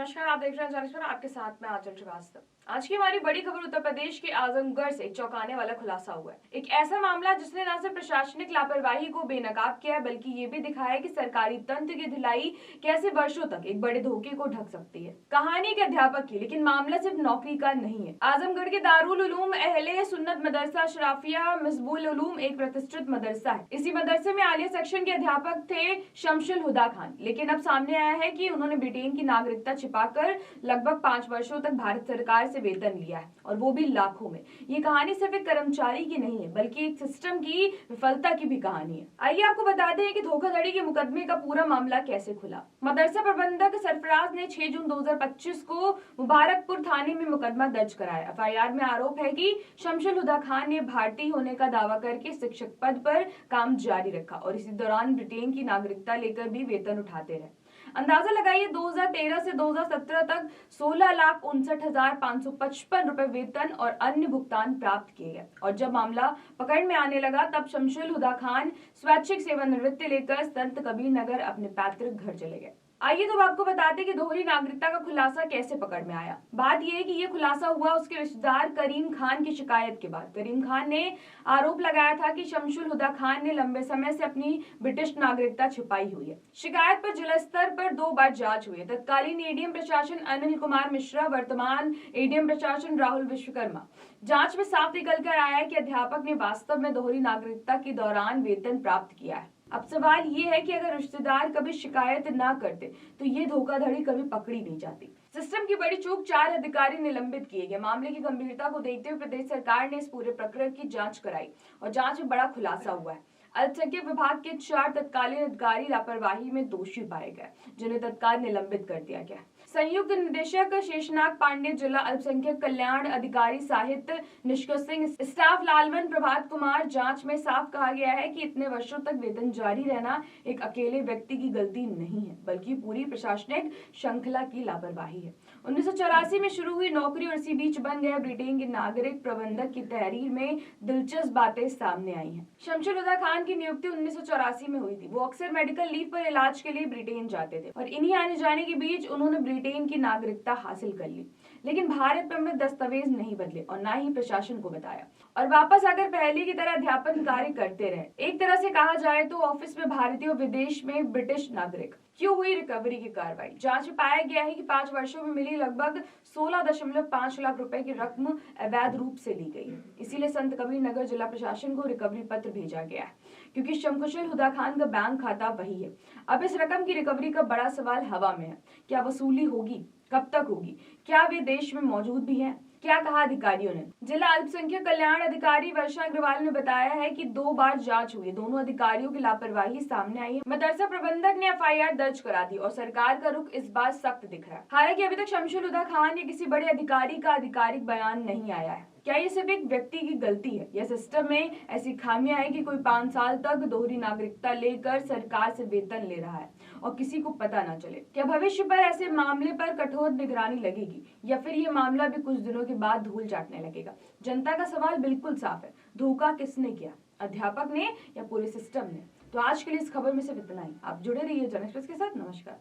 नमस्कार, आप देख रहे हैं जनस्पर, आपके साथ में आंचल श्रीवास्तव। आज की हमारी बड़ी खबर उत्तर प्रदेश के आजमगढ़ से एक चौंकाने वाला खुलासा हुआ है। एक ऐसा मामला जिसने न सिर्फ प्रशासनिक लापरवाही को बेनकाब किया है, बल्कि ये भी दिखाया है कि सरकारी तंत्र की ढिलाई कैसे वर्षों तक एक बड़े धोखे को ढक सकती है। कहानी के अध्यापक की, लेकिन मामला सिर्फ नौकरी का नहीं है। आजमगढ़ के दारुल उलूम अहले सुन्नत मदरसा अशराफिया मिसबुल उलूम एक प्रतिष्ठित मदरसा है। इसी मदरसे में आलिया सेक्शन के अध्यापक थे शमशुल हुदा खान, लेकिन अब सामने आया है कि उन्होंने ब्रिटेन की नागरिकता छिपाकर लगभग 5 वर्षों तक भारत सरकार से वेतन लिया है, और वो भी लाखों में। ये कहानी सिर्फ एक कर्मचारी की नहीं है, बल्कि एक सिस्टम की विफलता की भी कहानी है। आइए आपको बताते हैं कि धोखाधड़ी के मुकदमे का पूरा मामला कैसे खुला। मदरसा प्रबंधक सरफराज ने 6 जून 2025 को मुबारकपुर थाने में मुकदमा दर्ज कराया। एफआईआर में आरोप है कि शमशुल हुदा खान ने भारतीय होने का दावा करके शिक्षक पद पर काम जारी रखा और इसी दौरान ब्रिटेन की नागरिकता लेकर भी वेतन उठाते रहे। अंदाजा लगाइए 2013 से 2017 तक 16,59,555 रुपए वेतन और अन्य भुगतान प्राप्त किए गए। और जब मामला पकड़ में आने लगा, तब शमशुल हुदा खान स्वैच्छिक सेवानिवृत्ति लेकर संत कबीर नगर अपने पैतृक घर चले गए। आइए तो आपको बताते कि दोहरी नागरिकता का खुलासा कैसे पकड़ में आया। बात यह है कि यह खुलासा हुआ उसके रिश्तेदार करीम खान की शिकायत के बाद। करीम खान ने आरोप लगाया था कि शमशुल हुदा खान ने लंबे समय से अपनी ब्रिटिश नागरिकता छिपाई हुई है। शिकायत पर जिला स्तर पर 2 बार जांच हुई है। तत्कालीन एडीएम प्रशासन अनिल कुमार मिश्रा, वर्तमान एडीएम प्रशासन राहुल विश्वकर्मा। जांच में साफ निकल कर आया है कि अध्यापक ने वास्तव में दोहरी नागरिकता के दौरान वेतन प्राप्त किया है। अब सवाल ये है कि अगर रिश्तेदार कभी शिकायत ना करते तो ये धोखाधड़ी कभी पकड़ी नहीं जाती। सिस्टम की बड़ी चूक, 4 अधिकारी निलंबित किए गए। मामले की गंभीरता को देखते हुए प्रदेश सरकार ने इस पूरे प्रकरण की जांच कराई और जांच में बड़ा खुलासा हुआ है। अल्पसंख्यक विभाग के 4 तत्कालीन अधिकारी लापरवाही में दोषी पाए गए, जिन्हें तत्काल निलंबित कर दिया गया। संयुक्त निदेशक शेषनाग पांडे, जिला अल्पसंख्यक कल्याण अधिकारी साहित्य निष्कर्ष सिंह, स्टाफ लालवन, प्रभात कुमार। जांच में साफ कहा गया है कि इतने वर्षों तक वेतन जारी रहना एक अकेले व्यक्ति की गलती नहीं है, बल्कि पूरी प्रशासनिक श्रृंखला की लापरवाही है। 1984 में शुरू हुई नौकरी और इसी बीच बन गए ब्रिटेन के नागरिक प्रबंधक की तहरीर में दिलचस्प बातें सामने आई हैं। शमशुल हुदा खान की नियुक्ति 1984 में हुई थी। वो अक्सर मेडिकल लीव पर इलाज के लिए ब्रिटेन जाते थे और इन्हीं आने जाने के बीच उन्होंने ब्रिटेन की नागरिकता हासिल कर ली, लेकिन भारत में उन्होंने दस्तावेज नहीं बदले और ना ही प्रशासन को बताया, और वापस आकर पहले की तरह अध्यापन कार्य करते रहे। एक तरह से कहा जाए तो ऑफिस में भारतीय और विदेश में ब्रिटिश नागरिक। क्यों हुई रिकवरी की कार्रवाई? जांच में पाया गया है कि 5 वर्षों में मिली लगभग 16.5 लाख रुपए की रकम अवैध रूप से ली गई। इसीलिए संत कबीर नगर जिला प्रशासन को रिकवरी पत्र भेजा गया है, क्योंकि शमशुल हुदा खान का बैंक खाता वही है। अब इस रकम की रिकवरी का बड़ा सवाल हवा में है। क्या वसूली होगी? कब तक होगी? क्या वे देश में मौजूद भी हैं? क्या कहा अधिकारियों ने? जिला अल्पसंख्यक कल्याण अधिकारी वर्षा अग्रवाल ने बताया है कि 2 बार जांच हुई, दोनों अधिकारियों की लापरवाही सामने आई है। मदरसा प्रबंधक ने एफआईआर दर्ज करा दी और सरकार का रुख इस बार सख्त दिख रहा है। हालांकि अभी तक शमशुल हुदा खान या किसी बड़े अधिकारी का आधिकारिक बयान नहीं आया है। क्या ये सिर्फ एक व्यक्ति की गलती है या सिस्टम में ऐसी खामियां है कि कोई 5 साल तक दोहरी नागरिकता लेकर सरकार से वेतन ले रहा है और किसी को पता ना चले? क्या भविष्य पर ऐसे मामले पर कठोर निगरानी लगेगी या फिर ये मामला भी कुछ दिनों के बाद धूल चाटने लगेगा? जनता का सवाल बिल्कुल साफ है, धोखा किसने किया, अध्यापक ने या पूरे सिस्टम ने? तो आज के लिए इस खबर में सिर्फ इतना ही। आप जुड़े रहिए जनएक्सप्रेस के साथ। नमस्कार।